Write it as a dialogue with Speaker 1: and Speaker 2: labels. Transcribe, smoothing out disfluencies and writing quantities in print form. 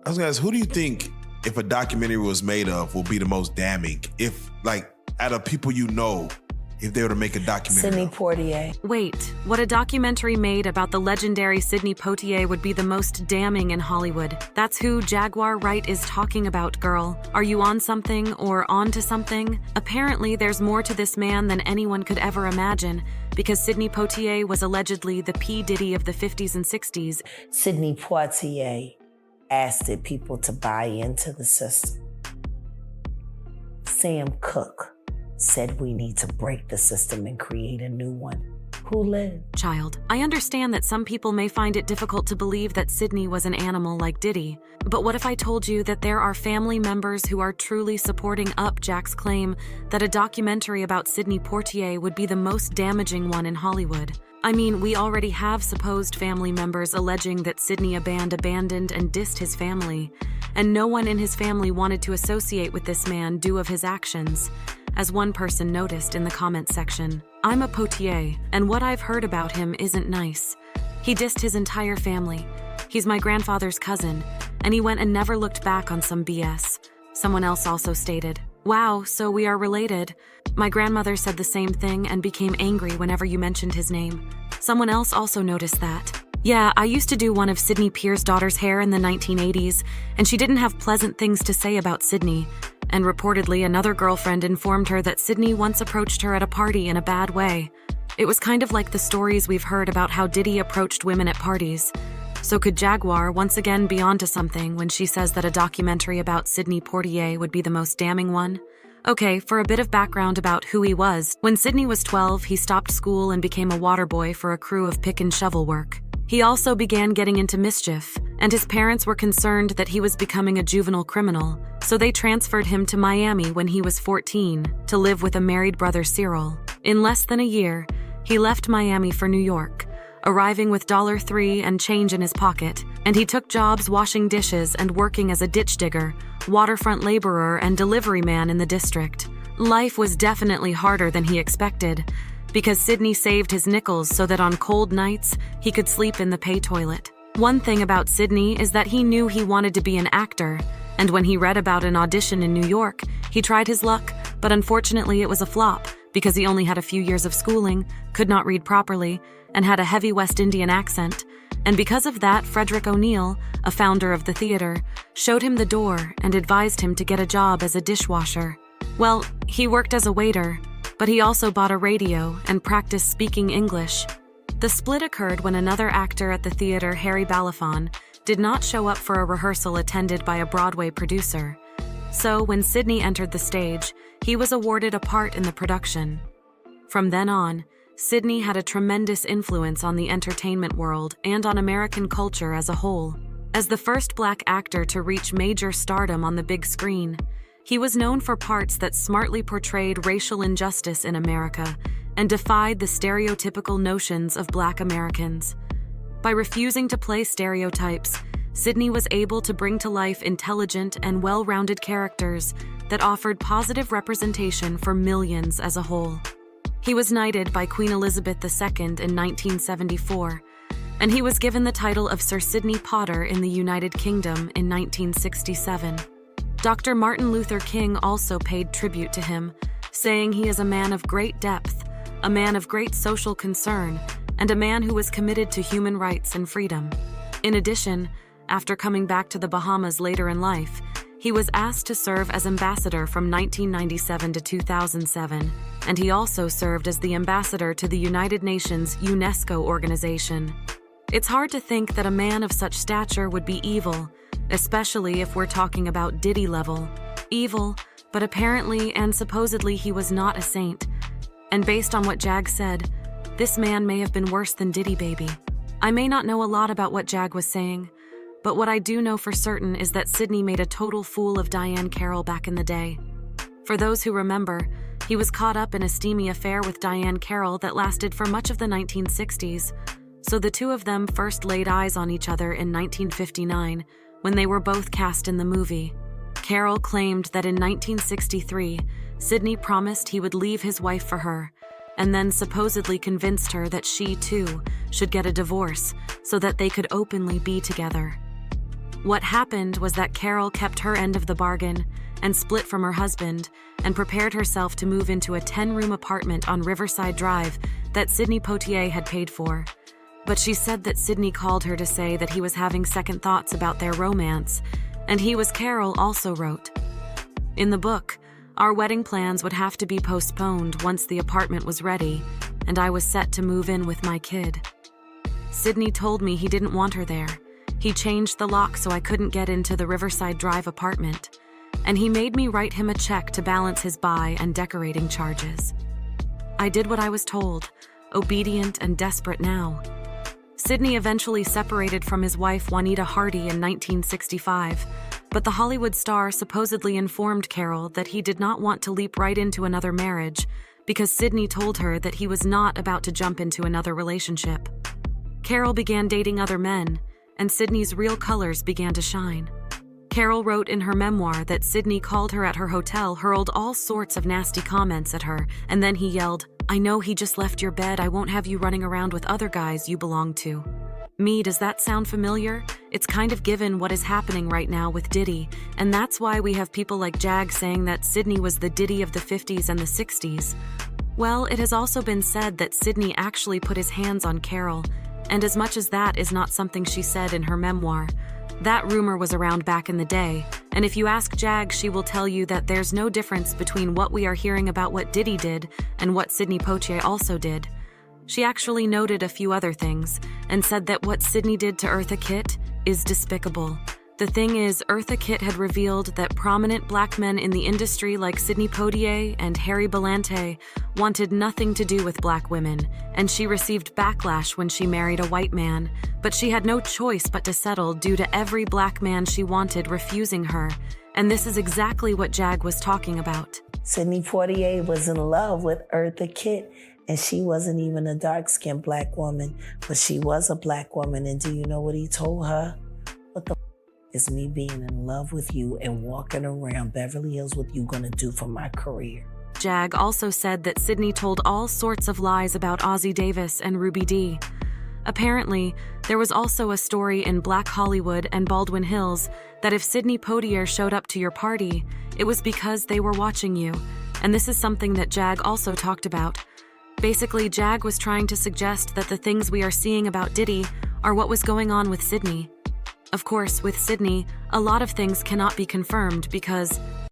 Speaker 1: I was gonna ask, who do you think, if a documentary was made of, will be the most damning? If, like, out of people you know, if they were to make a documentary
Speaker 2: Sydney
Speaker 1: of?
Speaker 2: Poitier.
Speaker 3: Wait, what a documentary made about the legendary Sidney Poitier would be the most damning in Hollywood. That's who Jaguar Wright is talking about, girl. Are you on something or on to something? Apparently, there's more to this man than anyone could ever imagine, because Sidney Poitier was allegedly the P. Diddy of the 50s and 60s.
Speaker 2: Sidney Poitier asked people to buy into the system. Sam Cooke said we need to break the system and create a new one. Who lived?
Speaker 3: Child, I understand that some people may find it difficult to believe that Sidney was an animal like Diddy, but what if I told you that there are family members who are truly supporting up Jack's claim that a documentary about Sidney Poitier would be the most damaging one in Hollywood? I mean, we already have supposed family members alleging that Sidney abandoned and dissed his family, and no one in his family wanted to associate with this man due of his actions. As one person noticed in the comments section, I'm a Poitier, and what I've heard about him isn't nice. He dissed his entire family. He's my grandfather's cousin, and he went and never looked back on some BS. Someone else also stated, wow, so we are related. My grandmother said the same thing and became angry whenever you mentioned his name. Someone else also noticed that. Yeah, I used to do one of Sidney Poitier's daughter's hair in the 1980s, and she didn't have pleasant things to say about Sidney. And reportedly, another girlfriend informed her that Sidney once approached her at a party in a bad way. It was kind of like the stories we've heard about how Diddy approached women at parties. So could Jaguar once again be onto something when she says that a documentary about Sidney Poitier would be the most damning one? Okay, for a bit of background about who he was, when Sidney was 12, he stopped school and became a water boy for a crew of pick and shovel work. He also began getting into mischief, and his parents were concerned that he was becoming a juvenile criminal, so they transferred him to Miami when he was 14 to live with a married brother Cyril. In less than a year, he left Miami for New York, arriving with $3 and change in his pocket, and he took jobs washing dishes and working as a ditch digger, waterfront laborer, and delivery man in the district. Life was definitely harder than he expected, because Sidney saved his nickels so that on cold nights, he could sleep in the pay toilet. One thing about Sidney is that he knew he wanted to be an actor, and when he read about an audition in New York, he tried his luck, but unfortunately it was a flop, because he only had a few years of schooling, could not read properly, and had a heavy West Indian accent. And because of that, Frederick O'Neill, a founder of the theater, showed him the door and advised him to get a job as a dishwasher. Well, he worked as a waiter, but he also bought a radio and practiced speaking English. The split occurred when another actor at the theater, Harry Belafonte, did not show up for a rehearsal attended by a Broadway producer. So when Sidney entered the stage, he was awarded a part in the production. From then on, Sidney had a tremendous influence on the entertainment world and on American culture as a whole. As the first Black actor to reach major stardom on the big screen, he was known for parts that smartly portrayed racial injustice in America and defied the stereotypical notions of Black Americans. By refusing to play stereotypes, Sidney was able to bring to life intelligent and well-rounded characters that offered positive representation for millions as a whole. He was knighted by Queen Elizabeth II in 1974, and he was given the title of Sir Sidney Potter in the United Kingdom in 1967. Dr. Martin Luther King also paid tribute to him, saying he is a man of great depth, a man of great social concern, and a man who was committed to human rights and freedom. In addition, after coming back to the Bahamas later in life, he was asked to serve as ambassador from 1997 to 2007, and he also served as the ambassador to the United Nations UNESCO organization. It's hard to think that a man of such stature would be evil, especially if we're talking about Diddy level. Evil, but apparently and supposedly he was not a saint. And based on what Jag said, this man may have been worse than Diddy baby. I may not know a lot about what Jag was saying, but what I do know for certain is that Sidney made a total fool of Diane Carroll back in the day. For those who remember, he was caught up in a steamy affair with Diane Carroll that lasted for much of the 1960s, so the two of them first laid eyes on each other in 1959 when they were both cast in the movie. Carroll claimed that in 1963, Sidney promised he would leave his wife for her, and then supposedly convinced her that she, too, should get a divorce so that they could openly be together. What happened was that Carol kept her end of the bargain and split from her husband and prepared herself to move into a 10-room apartment on Riverside Drive that Sidney Poitier had paid for. But she said that Sidney called her to say that he was having second thoughts about their romance, and he was Carol also wrote. In the book, our wedding plans would have to be postponed once the apartment was ready, and I was set to move in with my kid. Sidney told me he didn't want her there. He changed the lock so I couldn't get into the Riverside Drive apartment, and he made me write him a check to balance his buy and decorating charges. I did what I was told, obedient and desperate now. Sidney eventually separated from his wife Juanita Hardy in 1965, but the Hollywood star supposedly informed Carol that he did not want to leap right into another marriage because Sidney told her that he was not about to jump into another relationship. Carol began dating other men, and Sidney's real colors began to shine. Carol wrote in her memoir that Sidney called her at her hotel, hurled all sorts of nasty comments at her, and then he yelled, "I know he just left your bed. I won't have you running around with other guys you belong to." Me, does that sound familiar? It's kind of given what is happening right now with Diddy, and that's why we have people like Jag saying that Sidney was the Diddy of the 50s and the 60s. Well, it has also been said that Sidney actually put his hands on Carol, and as much as that is not something she said in her memoir, that rumor was around back in the day, and if you ask Jag, she will tell you that there's no difference between what we are hearing about what Diddy did and what Sidney Poitier also did. She actually noted a few other things and said that what Sidney did to Eartha Kitt is despicable. The thing is, Eartha Kitt had revealed that prominent black men in the industry like Sidney Poitier and Harry Belafonte wanted nothing to do with black women, and she received backlash when she married a white man, but she had no choice but to settle due to every black man she wanted refusing her, and this is exactly what Jag was talking about.
Speaker 2: Sidney Poitier was in love with Eartha Kitt, and she wasn't even a dark-skinned black woman, but she was a black woman, and do you know what he told her? What the is me being in love with you and walking around Beverly Hills with you gonna do for my career?
Speaker 3: Jag also said that Sidney told all sorts of lies about Ozzie Davis and Ruby Dee. Apparently, there was also a story in Black Hollywood and Baldwin Hills that if Sidney Poitier showed up to your party, it was because they were watching you, and this is something that Jag also talked about. Basically, Jag was trying to suggest that the things we are seeing about Diddy are what was going on with Sidney. Of course, with Sidney, a lot of things cannot be confirmed because